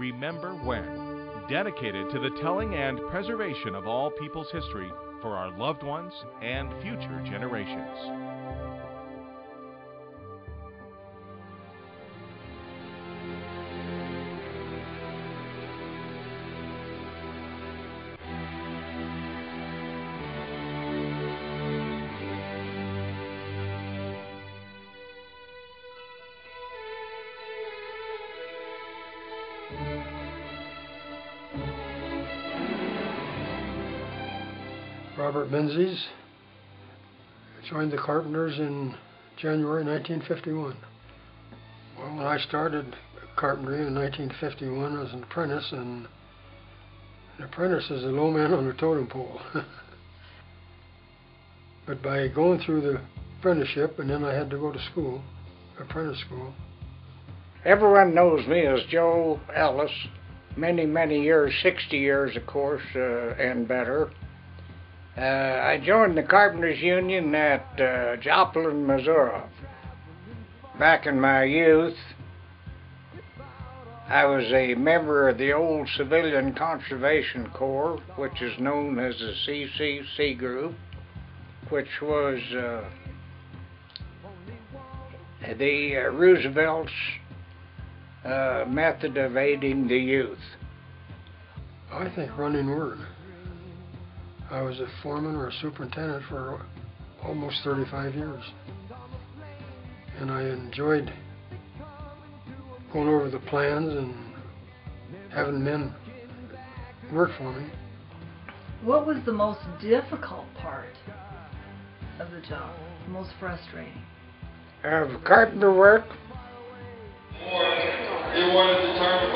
Remember When, dedicated to the telling and preservation of all people's history for our loved ones and future generations. Robert Menzies. Joined the Carpenters in January 1951. Well, when I started carpentry in 1951, I was an apprentice, and an apprentice is a low man on the totem pole. But by going through the apprenticeship, and then I had to go to school, apprentice school. Everyone knows me as Joe Ellis. Many years, 60 years of course, and better. I joined the Carpenters Union at Joplin, Missouri. Back in my youth, I was a member of the old Civilian Conservation Corps, which is known as the CCC group, which was the Roosevelt's method of aiding the youth. I think running word. I was a foreman or a superintendent for almost 35 years. And I enjoyed going over the plans and having men work for me. What was the most difficult part of the job, the most frustrating? Of carpenter work? They wanted to turn the